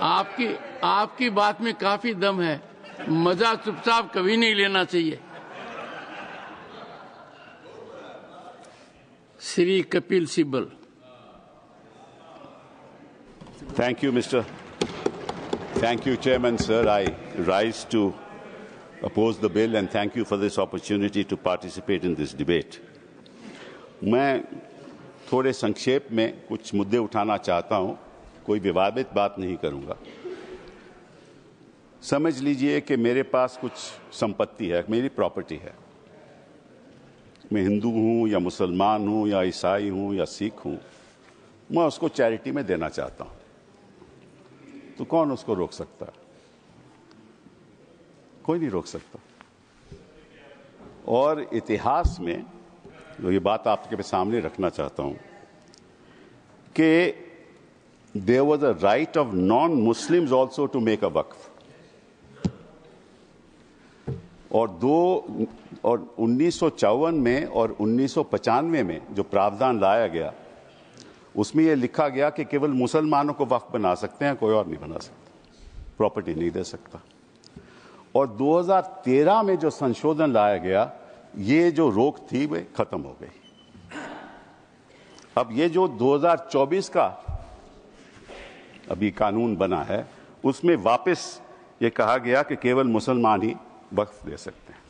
आपकी बात में काफी दम है, मजाक चुपचाप कभी नहीं लेना चाहिए। Shri Kapil Sibal. Thank you, Chairman, sir. I rise to oppose the bill and thank you for this opportunity to participate in this debate. मैं थोड़े संक्षेप में कुछ मुद्दे उठाना चाहता हूं, कोई विवादित बात नहीं करूंगा। समझ लीजिए कि मेरे पास कुछ संपत्ति है, मेरी प्रॉपर्टी है। मैं हिंदू हूं या मुसलमान हूं या ईसाई हूं या सिख हूं, मैं उसको चैरिटी में देना चाहता हूं, तो कौन उसको रोक सकता है? कोई नहीं रोक सकता। और इतिहास में जो ये बात आपके सामने रखना चाहता हूं कि there was a right of non Muslims also to make a waqf, और 1954 में और 1995 में जो प्रावधान लाया गया उसमें यह लिखा गया कि केवल मुसलमानों को वक्फ बना सकते हैं, कोई और नहीं बना सकता, प्रॉपर्टी नहीं दे सकता। और 2013 में जो संशोधन लाया गया, ये जो रोक थी वे खत्म हो गई। अब ये जो 2024 का अभी कानून बना है, उसमें वापस ये कहा गया कि केवल मुसलमान ही वक्फ दे सकते हैं।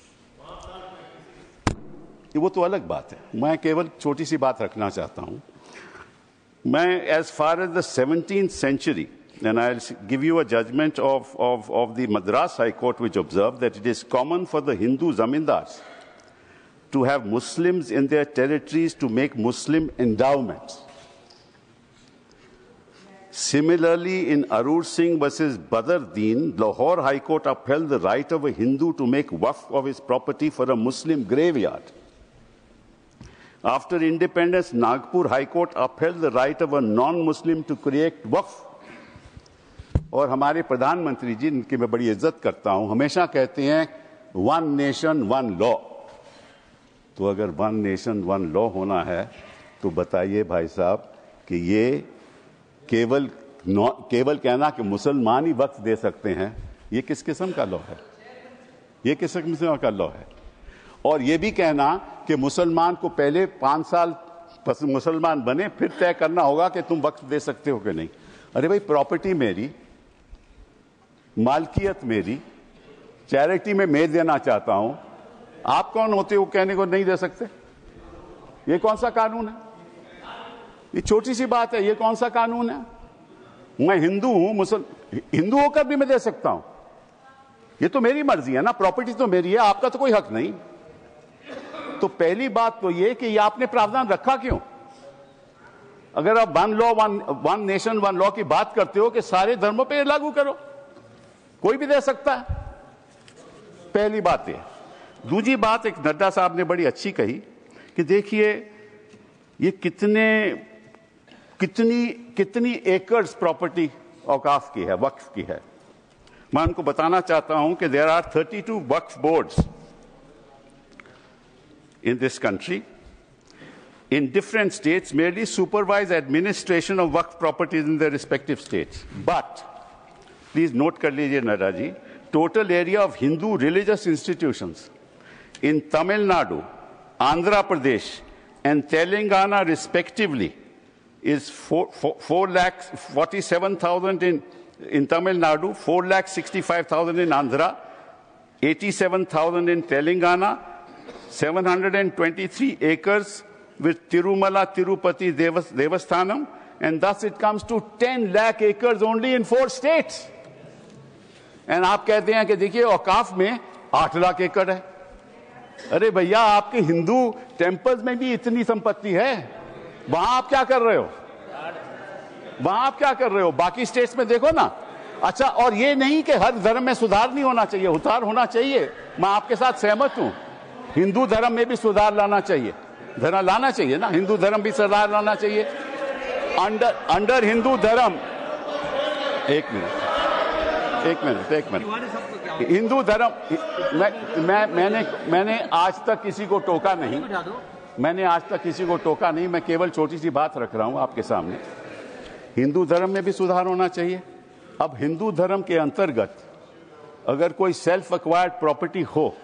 वो तो अलग बात है, मैं केवल छोटी सी बात रखना चाहता हूं। मैं as far as the 17th century, and I'll give you a judgment of the Madras High Court, which observed that it is common for the Hindu zamindars to have Muslims in their territories to make Muslim endowments. Similarly, in Arur Singh versus Badr Deen, Lahore High Court upheld the right of a Hindu to make waqf of his property for a Muslim graveyard. After independence, Nagpur High Court upheld the right of a non-Muslim to create waqf. और हमारे प्रधानमंत्री जी, इनकी मैं बड़ी इज्जत करता हूं, हमेशा कहते हैं वन नेशन वन लॉ। तो अगर वन नेशन वन लॉ होना है तो बताइए भाई साहब कि ये केवल कहना कि मुसलमान ही वक्फ दे सकते हैं, ये किस किस्म का लॉ है? ये किस किस्म का लॉ है? और ये भी कहना कि मुसलमान को पहले 5 साल मुसलमान बने फिर तय करना होगा कि तुम वक्फ दे सकते हो कि नहीं। अरे भाई, प्रॉपर्टी मेरी, मालकियत मेरी, चैरिटी में मैं देना चाहता हूं, आप कौन होते हो कहने को नहीं दे सकते? ये कौन सा कानून है? ये छोटी सी बात है, ये कौन सा कानून है? मैं हिंदू हूं, हिंदू होकर भी मैं दे सकता हूं। ये तो मेरी मर्जी है ना, प्रॉपर्टी तो मेरी है, आपका तो कोई हक नहीं। तो पहली बात तो ये कि ये आपने प्रावधान रखा क्यों? अगर आप वन नेशन वन लॉ की बात करते हो कि सारे धर्मों पे लागू करो, कोई भी दे सकता है। पहली बात ये। दूसरी बात, एक नड्डा साहब ने बड़ी अच्छी कही कि देखिए ये कितनी एकर्स प्रॉपर्टी औकाफ की है, वक्फ की है। मैं उनको बताना चाहता हूं कि there are 32 Waqf boards in this country in different states merely supervise administration of waqf properties in their respective states. But please note kar lijiye Nada ji, total area of Hindu religious institutions in Tamil Nadu, Andhra Pradesh and Telangana respectively is 4,47,000 in Tamil Nadu, 4,65,000 in Andhra, 87,000 in Telangana, 723 acres with Tirumala Tirupati Devasthanam, and thus it comes to 10 lakh acres only in 4 states. And आप कहते हैं कि देखिए औकाफ में 8 लाख एकड़ है। अरे भैया, आपके हिंदू टेम्पल्स में भी इतनी संपत्ति है, वहां आप क्या कर रहे हो? बाकी स्टेट्स में देखो ना। अच्छा, और ये नहीं कि हर धर्म में सुधार नहीं होना चाहिए, उतार होना चाहिए। मैं आपके साथ सहमत हूं, हिंदू धर्म में भी सुधार लाना चाहिए, लाना चाहिए ना, हिंदू धर्म भी सुधार लाना चाहिए। अंडर हिंदू धर्म, एक मिनट हिंदू धर्म, मैंने आज तक किसी को टोका नहीं, मैं केवल छोटी सी बात रख रहा हूं आपके सामने। हिंदू धर्म में भी सुधार होना चाहिए अब हिंदू धर्म के अंतर्गत अगर कोई सेल्फ एक्वायर्ड प्रॉपर्टी हो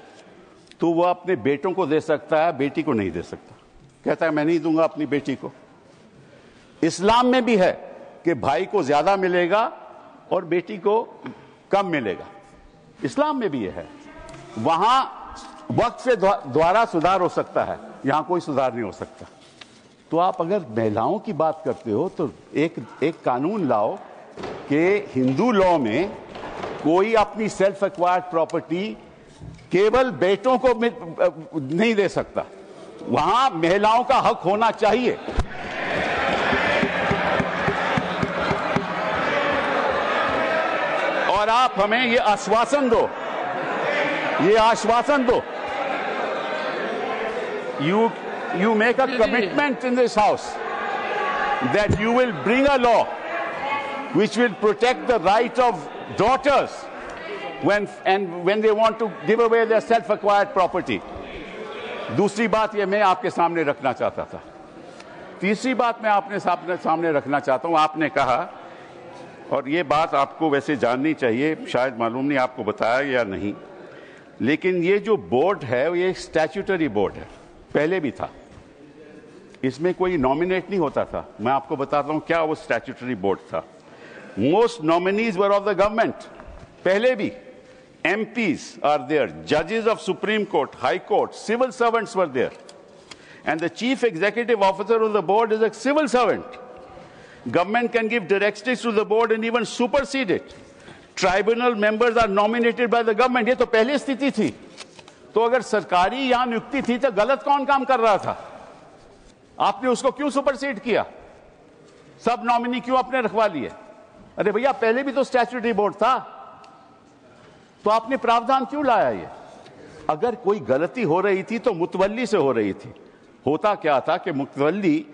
तो वह अपने बेटों को दे सकता है, बेटी को नहीं दे सकता। कहता है मैं नहीं दूंगा अपनी बेटी को। इस्लाम में भी है कि भाई को ज्यादा मिलेगा और बेटी को कम मिलेगा, इस्लाम में भी यह है। वहां वक्त से द्वारा सुधार हो सकता है, यहां कोई सुधार नहीं हो सकता। तो आप अगर महिलाओं की बात करते हो तो एक कानून लाओ कि हिंदू लॉ में कोई अपनी सेल्फ एक्वायर्ड प्रॉपर्टी केवल बेटों को नहीं दे सकता, वहां महिलाओं का हक होना चाहिए। और आप हमें ये आश्वासन दो, you make a commitment in this house that you will bring a law which will protect the right of daughters when they want to give away their self acquired property. दूसरी बात ये मैं आपके सामने रखना चाहता था। तीसरी बात मैं आपने सामने रखना चाहता हूं। आपने कहा, और ये बात आपको वैसे जाननी चाहिए, शायद मालूम नहीं आपको बताया या नहीं, लेकिन ये जो बोर्ड है ये स्टैट्यूटरी बोर्ड है, पहले भी था। इसमें कोई नॉमिनेट नहीं होता था। मैं आपको बताता हूं क्या वो स्टैट्यूटरी बोर्ड था। Most nominees were of the government, पहले भी। MPs are there, judges of Supreme Court, High Court, civil servants were there. And the chief executive officer of the board is a civil servant. Government can give directives to the board and even supersede it. Tribunal members are nominated by the government. ये तो पहले स्थिति थी। तो अगर सरकारी यहां नियुक्ति थी तो गलत कौन काम कर रहा था? आपने उसको क्यों सुपरसीड किया? सब नॉमिनी क्यों आपने रखवा लिए? अरे भैया पहले भी तो स्टैट्यूटरी बोर्ड था, तो आपने प्रावधान क्यों लाया? ये अगर कोई गलती हो रही थी तो मुतवल्ली से हो रही थी। होता क्या था कि मुतवल्ली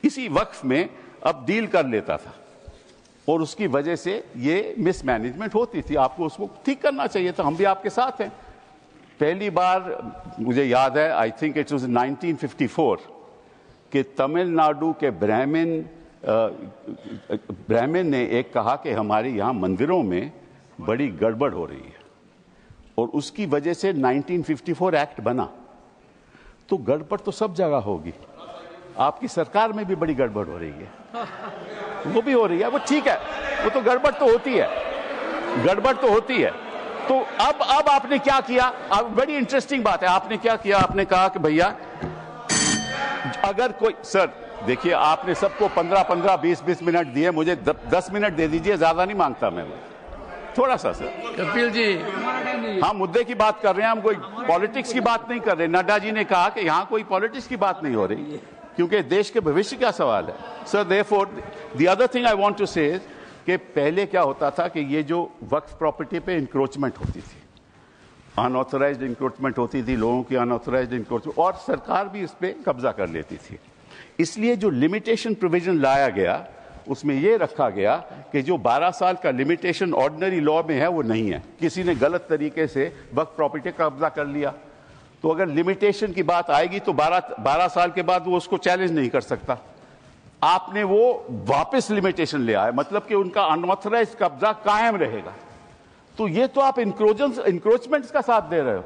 इसी वक्फ में अब डील कर लेता था और उसकी वजह से ये मिसमैनेजमेंट होती थी। आपको उसको ठीक करना चाहिए था। हम भी आपके साथ हैं। पहली बार मुझे याद है, आई थिंक इट वाज 1954, कि तमिलनाडु के ब्राह्मण ने एक कहा कि हमारे यहाँ मंदिरों में बड़ी गड़बड़ हो रही है, और उसकी वजह से 1954 एक्ट बना। तो गड़बड़ तो सब जगह होगी, आपकी सरकार में भी बड़ी गड़बड़ हो रही है, वो भी हो रही है, वो ठीक है, वो तो गड़बड़ तो होती है, गड़बड़ तो होती है। तो अब आपने क्या किया? अब बड़ी इंटरेस्टिंग बात है, आपने क्या किया? आपने कहा कि भैया अगर कोई, सर देखिए आपने सबको 15-15, 20-20 मिनट दिए, मुझे 10 मिनट दे दीजिए, ज्यादा नहीं मांगता मैं, थोड़ा सा। सर कपिल जी, हम मुद्दे की बात कर रहे हैं, हम कोई पॉलिटिक्स की बात नहीं कर रहे। नड्डा जी ने कहा कि यहाँ कोई पॉलिटिक्स की बात नहीं हो रही, क्योंकि देश के भविष्य का सवाल है। Sir therefore the other thing I want to say कि पहले क्या होता था कि ये जो वक्फ प्रॉपर्टी पे इंक्रोचमेंट होती थी, अनऑथराइज्ड इंक्रोचमेंट होती थी, लोगों की अनऑथराइज्ड इंक्रोचमेंट, और सरकार भी इस पे कब्जा कर लेती थी। इसलिए जो लिमिटेशन प्रोविजन लाया गया उसमें यह रखा गया कि जो 12 साल का लिमिटेशन ऑर्डिनरी लॉ में है वो नहीं है। किसी ने गलत तरीके से वक्फ प्रॉपर्टी का कब्जा कर लिया तो अगर लिमिटेशन की बात आएगी तो 12 साल के बाद वो उसको चैलेंज नहीं कर सकता। आपने वो वापस लिमिटेशन ले आए, मतलब कि उनका अनऑथराइज कब्जा कायम रहेगा। तो ये तो आप इंक्रोचमेंट्स का साथ दे रहे हो,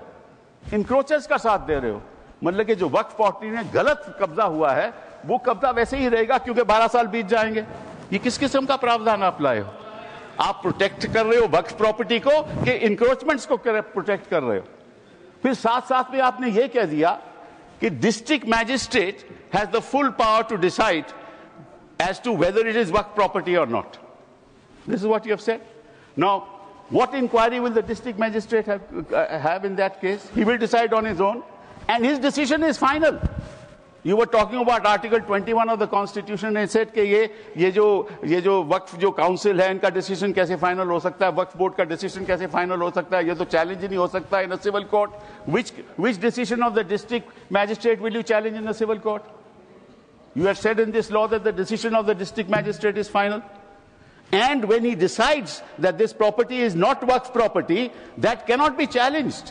इंक्रोचर्स का साथ दे रहे हो। मतलब कि जो वक्फ प्रॉपर्टी में गलत कब्जा हुआ है वो कब्जा वैसे ही रहेगा, क्योंकि 12 साल बीत जाएंगे। ये किस किस्म का प्रावधान आप लाए हो? आप प्रोटेक्ट कर रहे हो वक्फ प्रॉपर्टी को कि इंक्रोचमेंट्स को प्रोटेक्ट कर रहे हो? फिर साथ साथ में आपने ये कह दिया कि district magistrate has the full power to decide as to whether it is work property or not. This is what you have said. Now, what inquiry will the district magistrate have in that case? He will decide on his own, and his decision is final. You were talking about Article 21 of the Constitution, and said कि ये जो वक्फ जो council है इनका decision कैसे final हो सकता है, वक्फ बोर्ड का डिसीजन कैसे फाइनल हो सकता है, ये तो चैलेंज ही नहीं हो सकता in a civil court. Which decision of the district magistrate will you challenge in the civil court? You have said in this law that the decision of the district magistrate is final. And when he decides that this property is not waqf property, that cannot be challenged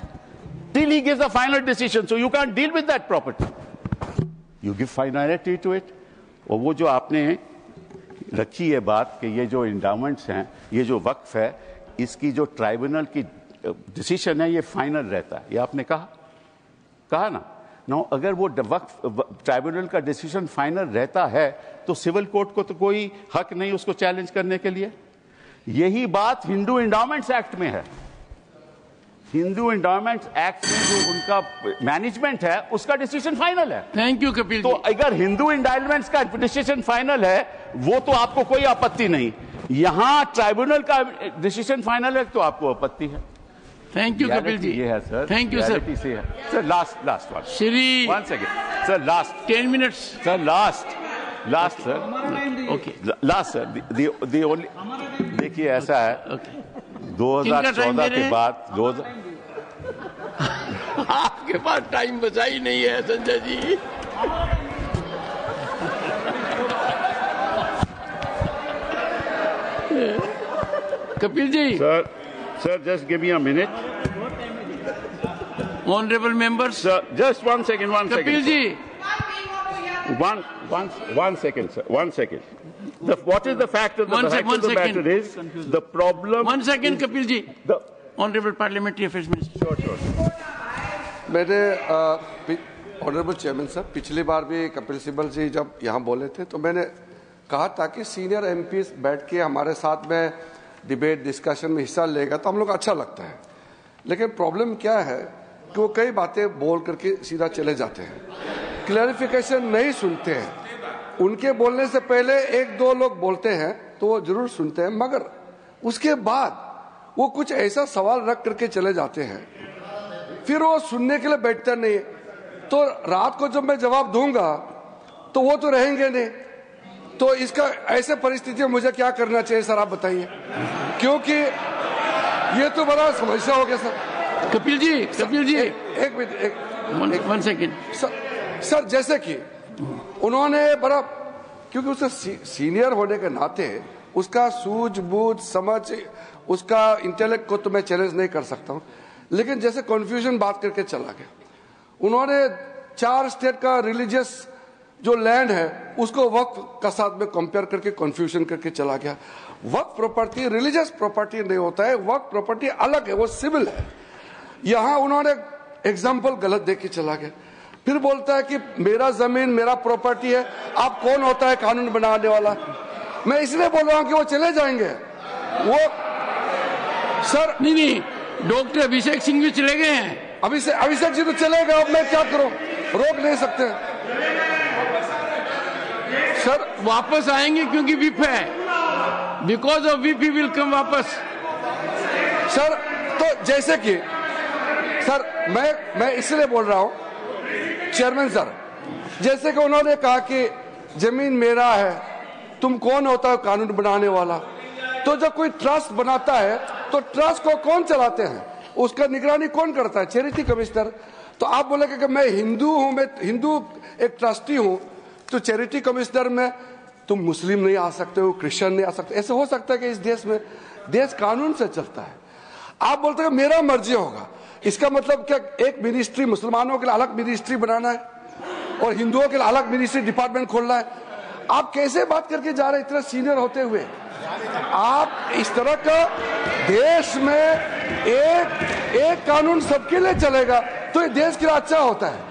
till he gives a final decision. So you can't deal with that property. You give finality to it. और वो जो आपने रखी है बात कि ये जो इंडाउमेंट्स हैं, ये जो वक्फ है, इसकी जो ट्राइब्यूनल की डिसीजन है ये फाइनल रहता है, ये आपने कहा ना। नो, अगर वो वक्फ ट्राइब्यूनल का डिसीजन फाइनल रहता है तो सिविल कोर्ट को तो कोई हक नहीं उसको चैलेंज करने के लिए। यही बात हिंदू इंडाउमेंट्स एक्ट में है। हिंदू इंडाउमेंट्स एक्ट में जो उनका मैनेजमेंट है उसका डिसीजन फाइनल है। थैंक यू कपिल तो अगर हिंदू इंडाउमेंट्स का डिसीजन फाइनल है वो तो आपको कोई आपत्ति नहीं, यहां ट्राइब्यूनल का डिसीजन फाइनल है तो आपको आपत्ति है। Thank you Kapil ji. ये है sir, thank you sir. Sir last one, Shri 1 second sir, last 10 minutes sir, last sir, okay last sir, the only, देखिए ऐसा है 2014 के बाद आपके पास टाइम बचा ही नहीं है Sanjay ji. Kapil ji, sir just give me a minute. Honourable members, sir just 1 second, Kapil ji, one second, sir. 1 second. What is the fact of the matter is the problem. 1 second, Kapil ji. The Honorable Parliamentary Affairs Minister. Sure. मेरे honourable chairman sir, पिछली बार भी कपिल सिब्बल जी जब यहाँ बोले थे तो मैंने कहा था कि सीनियर एमपीज बैठ के हमारे साथ में डिबेट डिस्कशन में हिस्सा लेगा तो हम लोग अच्छा लगता है। लेकिन प्रॉब्लम क्या है कि वो कई बातें बोल करके सीधा चले जाते हैं, क्लैरिफिकेशन नहीं सुनते हैं। उनके बोलने से पहले 1-2 लोग बोलते हैं तो वो जरूर सुनते हैं, मगर उसके बाद वो कुछ ऐसा सवाल रख करके चले जाते हैं, फिर वो सुनने के लिए बैठते नहीं। तो रात को जब मैं जवाब दूंगा तो वो तो रहेंगे नहीं। तो इसका ऐसे परिस्थिति में मुझे क्या करना चाहिए सर, आप बताइए, क्योंकि ये तो बड़ा समस्या हो गया सर। कपिल जी, एक मिनट, 1 सेकेंड सर, जैसे कि उन्होंने बड़ा, क्योंकि उससे सीनियर होने के नाते उसका सूझबूझ समझ, उसका इंटेलेक्ट को तो मैं चैलेंज नहीं कर सकता हूं, लेकिन जैसे कन्फ्यूजन बात करके चला गया। उन्होंने 4 स्टेट का रिलीजियस जो लैंड है उसको वक्फ का साथ में कंपेयर करके कन्फ्यूजन करके चला गया। वक्फ प्रॉपर्टी रिलीजियस प्रॉपर्टी नहीं होता है, वक्फ प्रॉपर्टी अलग है, वो सिविल है। यहां उन्होंने एग्जाम्पल गलत देके चला गया। फिर बोलता है कि मेरा जमीन मेरा प्रॉपर्टी है। आप कौन होता है कानून बनाने वाला? मैं इसलिए बोल रहा हूं कि वो चले जाएंगे। वो सर नहीं, डॉक्टर अभिषेक सिंह भी चले गए हैं। अभिषेक जी तो चले गए, अब मैं क्या करूं, रोक नहीं सकते सर। वापस आएंगे क्योंकि विप है, because of whip he will come वापस सर। तो जैसे कि सर मैं इसलिए बोल रहा हूं चेयरमैन सर, जैसे कि उन्होंने कहा कि जमीन मेरा है, तुम कौन होता है कानून बनाने वाला? तो जब कोई ट्रस्ट बनाता है तो ट्रस्ट को कौन चलाते हैं, उसका निगरानी कौन करता है? Charity commissioner. तो आप बोलेंगे कि मैं हिंदू हूं, मैं हिंदू एक ट्रस्टी हूं, तो चैरिटी कमिश्नर में तुम मुस्लिम नहीं आ सकते हो, क्रिश्चियन नहीं आ सकते। ऐसे हो सकता है कि इस देश में देश कानून से चलता है। आप बोलते हैं मेरा मर्जी होगा, इसका मतलब क्या एक मिनिस्ट्री मुसलमानों के लिए अलग मिनिस्ट्री बनाना है और हिंदुओं के लिए अलग मिनिस्ट्री डिपार्टमेंट खोलना है? आप कैसे बात करके जा रहे हैं इतना सीनियर होते हुए? आप इस तरह का देश में एक कानून सबके लिए चलेगा तो ये देश के लिए अच्छा होता है।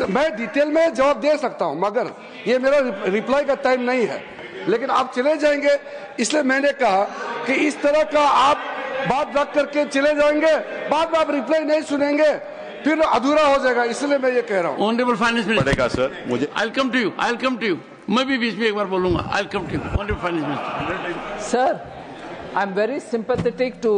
मैं डिटेल में जवाब दे सकता हूं, मगर ये मेरा रिप्लाई का टाइम नहीं है। लेकिन आप चले जाएंगे, इसलिए मैंने कहा कि इस तरह का आप बात रख करके चले जाएंगे, बाद में आप रिप्लाई नहीं सुनेंगे, फिर अधूरा हो जाएगा। इसलिए मैं ये कह रहा हूँ। ऑनरेबल फाइनेंस मिनिस्टर पड़ेगा सर, मुझे I will come to you. मैं भी बीच में एक बार बोलूंगा। I will come to you honourable finance minister. Sir, I'm very sympathetic to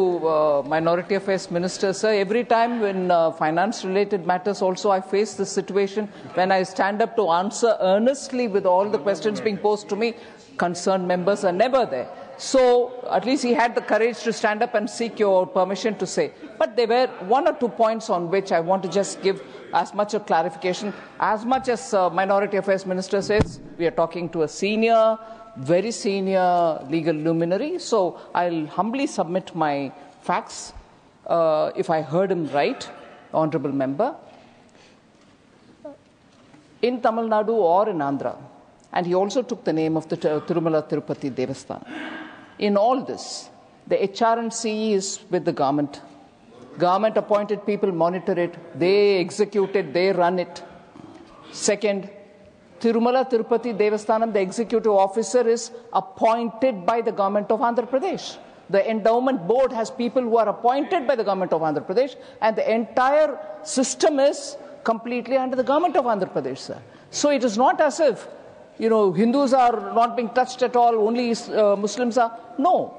Minority Affairs Minister, sir. Every time when finance-related matters also, I face this situation when I stand up to answer earnestly with all the questions being posed to me, concerned members are never there. So at least he had the courage to stand up and seek your permission to say. But there were 1 or 2 points on which I want to just give as much of clarification. As much as Minority Affairs Minister says, we are talking to a senior, very senior legal luminary. So I'll humbly submit my facts, if I heard him right, honorable member. In Tamil Nadu or in Andhra, and he also took the name of the Tirumala Tirupati Devasthanam. In all this, the HR and CE is with the government. Government appointed people monitor it, they execute it, they run it. Second, Tirumala Tirupati Devasthanam, the executive officer, is appointed by the government of Andhra Pradesh. The endowment board has people who are appointed by the government of Andhra Pradesh, and the entire system is completely under the government of Andhra Pradesh, sir. So it is not as if, Hindus are not being touched at all, only Muslims are. No.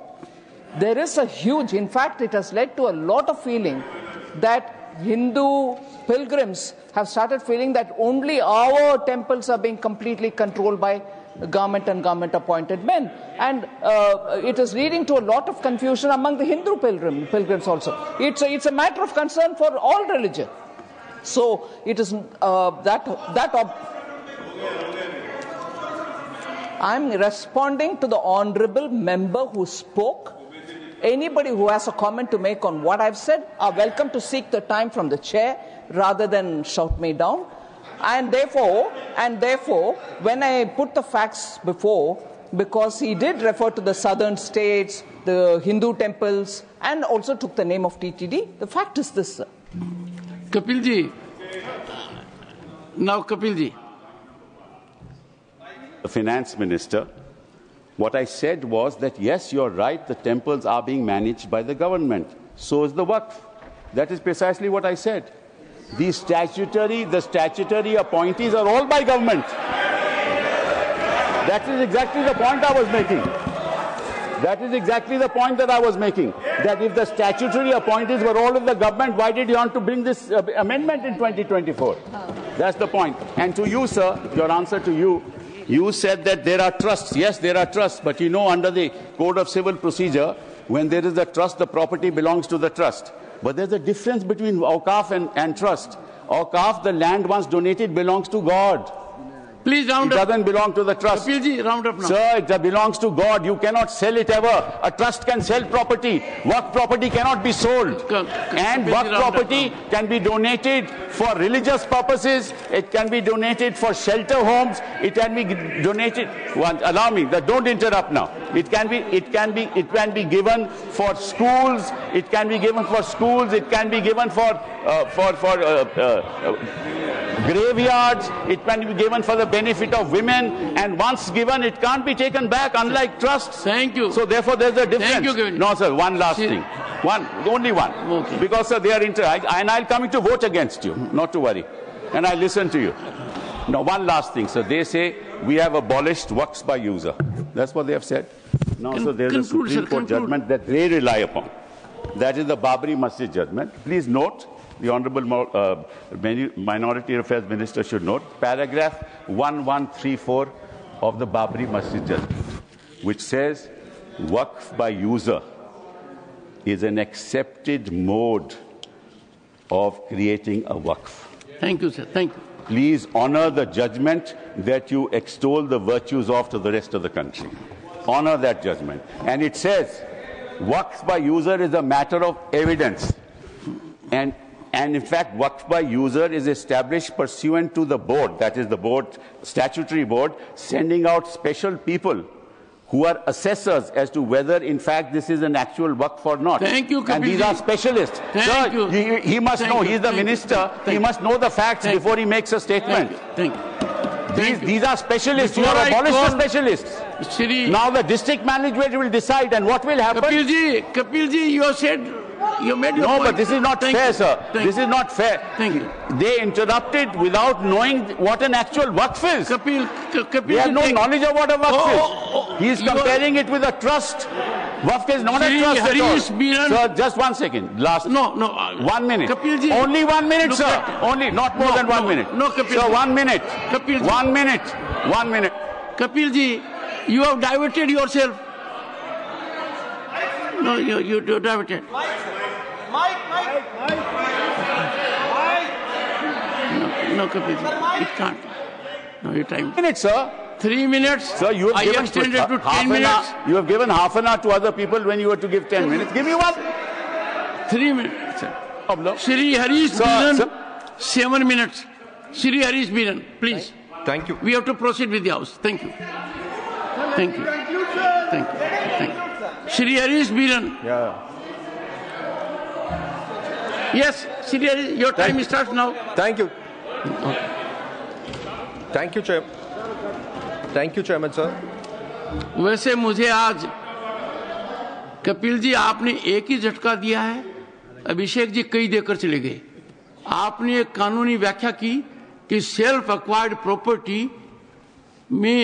There is a huge, in fact, it has led to a lot of feeling that Hindu pilgrims have started feeling that only our temples are being completely controlled by government and government-appointed men. And it is leading to a lot of confusion among the Hindu pilgrims also. It's a matter of concern for all religion. So it is I'm responding to the honorable member who spoke. Anybody who has a comment to make on what I've said are welcome to seek the time from the chair rather than shout me down. And therefore, when I put the facts before, because he did refer to the southern states, the Hindu temples, and also took the name of TTD, the fact is this, sir. Kapilji. Now, Kapilji. The finance minister, what I said was that, yes, you're right, the temples are being managed by the government. So is the Waqf. That is precisely what I said. The statutory appointees are all by government. That is exactly the point I was making. That is exactly the point that I was making. That if the statutory appointees were all of the government, why did you want to bring this amendment in 2024? That's the point. And to you, sir, your answer to you, you said that there are trusts. Yes, there are trusts. But under the Code of Civil Procedure, when there is a trust, the property belongs to the trust. But there's a difference between Awqaf and trust. Awqaf, the land once donated, belongs to God. Please round up. It doesn't belong to the trust. Kapilji, round up now. Sir, it belongs to God. You cannot sell it ever. A trust can sell property. Waqf property cannot be sold. And Waqf property can be donated for religious purposes. It can be donated for shelter homes. It can be donated. Allow me. Don't interrupt now. It can be given for schools. It can be given for schools. It can be given for graveyards. It can be given for the benefit of women, and once given, it can't be taken back, unlike trusts. Thank you. So therefore, there's a difference. Thank you. No, sir, one last thing. Only one. Okay. Because, sir, they are and I'll come to vote against you, not to worry. And I'll listen to you. Now, one last thing, sir. They say we have abolished Waqfs by user. That's what they have said. Now, so there's a Supreme Court judgment that they rely upon. That is the Babri Masjid judgment. Please note, the Honourable Minority Affairs Minister should note, paragraph 1134 of the Babri Masjid judgment, which says Waqf by user is an accepted mode of creating a Waqf. Thank you, sir. Thank you. Please honour the judgment that you extol the virtues of to the rest of the country. Honour that judgment. And it says Waqf by user is a matter of evidence. And in fact, Waqf by user is established pursuant to the board, that is the board, statutory board, sending out special people who are assessors as to whether, in fact, this is an actual Waqf or not. Thank you, Kapilji. And these are specialists. Thank you. He must know. He's the minister. He must know the facts before he makes a statement. Thank you. These are specialists. You have abolished the specialists. Shri, now the district management will decide, and what will happen? Kapilji, you have said, you made your point. No, but this is not fair, sir. This is not fair. Thank you. They interrupted without knowing what an actual Waqf is. Kapil, they have no knowledge of what a Waqf is. He is comparing it with a trust. Waqf is not a trust at all. Sir, just 1 second. Last. No. 1 minute. Kapilji. Only 1 minute, sir. Only, not more than 1 minute. No, Kapilji. Sir, 1 minute. Kapilji. 1 minute. 1 minute. Kapilji, you have diverted yourself. No, you diverted. Mike. No, Kapilji. It can't. No, your time. 1 minute, sir. 3 minutes. Sir, you have given extended to 10 minutes. You have given half an hour to other people when you were to give 10 minutes. Give me 1. 3 minutes. Problem. Shri Harish Biran, 7 minutes. Shri Harish Biran, please. Thank you. We have to proceed with the House. Thank you. Thank you. Thank you. Thank you. Shri Harish Biran. Yeah. Yes, Shri Harish, your time starts now. Thank you. Thank you, Chair. Thank you, Chairman, sir. वैसे मुझे आज कपिल जी आपने एक ही झटका दिया है, अभिषेक जी कई देकर चले गए। आपने एक कानूनी व्याख्या की कि सेल्फ एक्वायर्ड प्रॉपर्टी में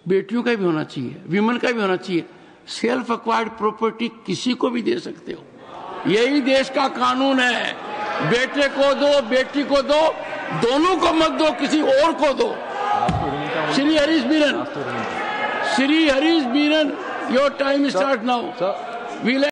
बेटियों का भी होना चाहिए, विमेन का भी होना चाहिए। सेल्फ एक्वायर्ड प्रॉपर्टी किसी को भी दे सकते हो, यही देश का कानून है। बेटे को दो, बेटी को दो, दोनों को मत दो, किसी और को दो। Shri Harish Biran, your time start now.